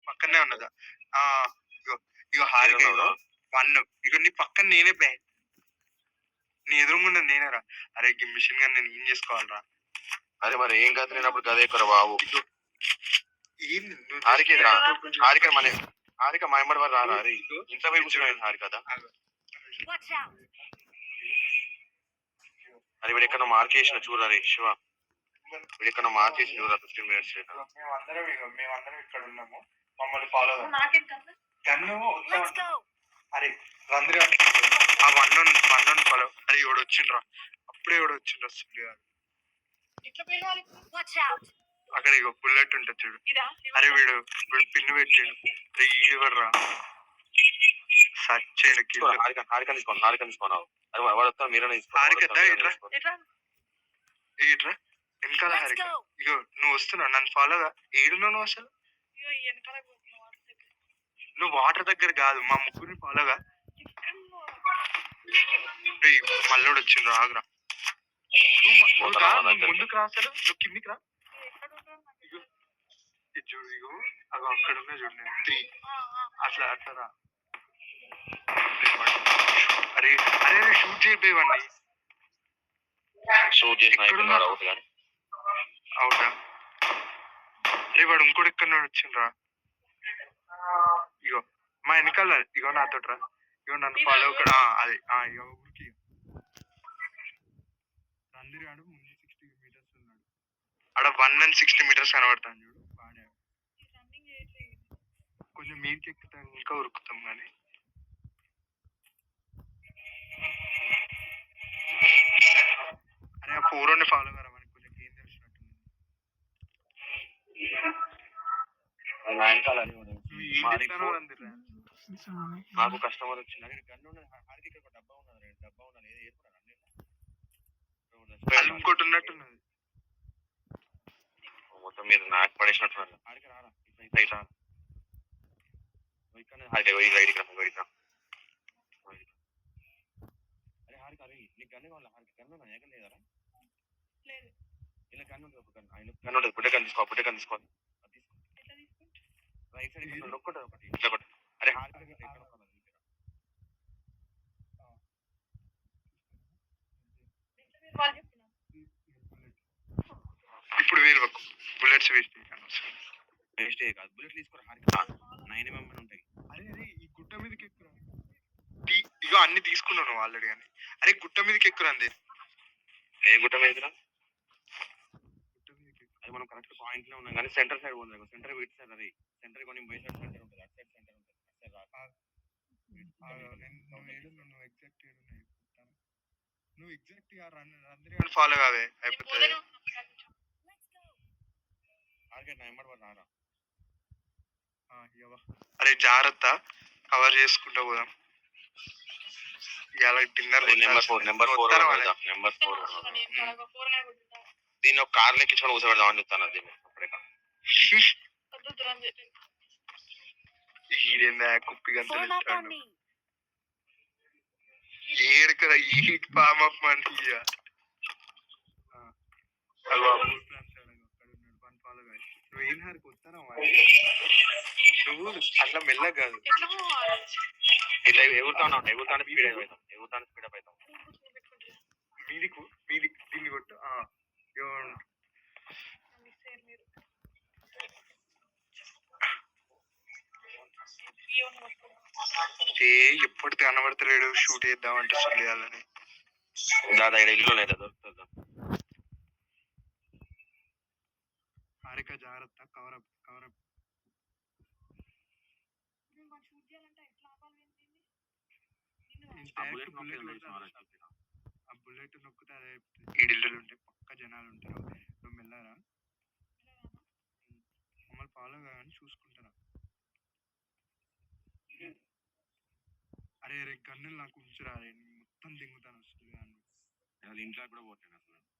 పక్కనే ఉన్నదా? ఆ! ఇగో ఇగో హారిక ఇగో 1 ఇగో నీ పక్కన నేనే బే. నీ ఎదురుగుండా నేనేరా. అరే ఈ మిషన్ గన్ నేను ఏం చేసుకోవాలిరా? అరే మరి ఏం గతి లేనప్పుడు గదే ఎక్కువ బాబు. ఏంది హారిక మా ఎంబడి వారు రారా? అరే ఇంట్లో పోయి కూర్చున్నాను హారిక కదా. అరే వీడు ఎక్కడ మార్క్ చేసిన చూడరా రే శివ. వీడు ఎక్కడ మార్క్ చేసిన చూడరా 15 minutes. మేమందరం ఇక్కడ ఉన్నాము. మమ్మల్ని ఫాలో గన్ను. అరే రంద్రి ఆ 1 ఫాలో. అరే ఎవడు వచ్చిండ్రా? అప్పుడే ఎవడు వచ్చిండ్రా? అక్కడ ఇగో బుల్లెట్ ఉంటుంది చూడు. అరే వీడు పిన్ను పెట్టాడు. ఈవర్రా సర్చ్ చేయడానికి హారిక తీసుకోను. అరే వాడు వస్తా మీరే ఇట్రా వెనకాల హారిక. ఇగో నువ్వు వస్తున్నావు నన్ను ఫాలోగా. ఏడున్నావు నువ్వు అసలు? నువ్వు వాటర్ దగ్గర కాదు, మా ముగ్గురిని ఫాలోగా. మల్లోడు వచ్చిండ్రు ఆగ్రా. నువ్వు ముందుకు రా, అసలు నువ్వు కిందికి రా. చూడు ఇగో అగో అక్కడ ఉన్నా చూడు నేను 3 అట్లా రా. అరే అరే షూట్ చేయబోయేవాడిని. అవునా? అరే వాడు ఇంకోటి ఎక్కడ వచ్చిండ్రా? ఇగో మా వెనకాల ఇగో నాతో రా. ఇగో నన్ను ఫాలో అక్కడ. అది ఇగో ఊరికి రందిరాడు ముందు 60 meters ఉన్నాడు. ఆడ 160 meters కనబడతాను చూడు. కొంచెం మీరికి ఎక్కుతాం ఇంకా ఉరుకుతాం కానీ. అరే ఆ పూర్వని ఫాలో కారా, మనకి కొంచెం గేమ్ తెలిసినట్టుంది. నాకు కస్టమర్ వచ్చింది. డబ్బా ఉన్నది ఇంకోటి ఉన్నట్టున్నది. మొత్తం మీరు నాకు పడేసినట్టున్నారు. అరే హారిక అరే నీకు గన్ను కావాలి. హారిక గన్ను ఏగం లేదరా? ఇలా గన్ను ఉంటుంది. గన్ను ఉంటుంది. బుడ్డ గన్ను తీసుకోవాలి. రైట్ సైడ్ నొక్కుంటుంది ఒకటి. ఇట్లా ఒకటి. అరే హారిక ఇప్పుడు వేరు బుల్లెట్స్ వేస్ట్ కాదు. బుల్లెట్ తీసుకోరా హారిక. 9mm ఉంటాయి. అరే అరే ఈ గుట్ట మీదకి ఎక్కురా. ఇగో అన్ని తీసుకున్నాను ఆల్రెడీ అని. అరే గుట్ట మీదకి ఎక్కురా అంది. ఏ గుట్ట మీదకి? అది మనం కరెక్ట్ పాయింట్ లో ఉన్నాం కానీ సెంటర్ సైడ్ పోతుంది. సెంటర్ వీటి సైడ్. అది సెంటర్ కొన్ని బై సైడ్ సెంటర్ ఉంటుంది. అటు సైడ్ సెంటర్ ఉంటుంది. నువ్వు ఎగ్జాక్ట్ గా రందరి ఫాలో కావే అయిపోతుంది. అరే జాగ్రత్త, కవర్ చేసుకుంటా పోదాం. ఇవాళ డిన్నర్ నెంబర్ 4 దీన్ని ఒక కార్ లెక్కించుకొని కూర్చోబెడదాం అని చెప్తాను. దీన్ని ఈడేందా కుప్పి గంటలు ఇస్తాడు. ఏడుకరా ఈ పామప్ అంటే నువ్వేం హారికి వస్తానా? నువ్వు అట్లా మెల్లగా కాదు, ఇట్లా ఎగురుతాను స్పీడ్ అప్ అవుతాం. మీది దీన్ని కొట్టు. ఎప్పుడు కనబడతలేడు. షూట్ చేద్దామంటే చేయాలని ఇల్లు లేదా దొరుకుతుందా? హారిక జాగ్రత్త, కవరప్. ఆ బుల్లెట్ నొక్కితే అదే ఈడిల్లు ఉంటాయి, పక్క జనాలు ఉంటారు. నువ్వు మెల్లరా, మమ్మల్ని ఫాలో కానీ చూసుకుంటారా. అరే గన్నులు నాకు ఉంచురా. మొత్తం దింగుతాను వస్తుంది. ఇంట్లో కూడా పోతాను.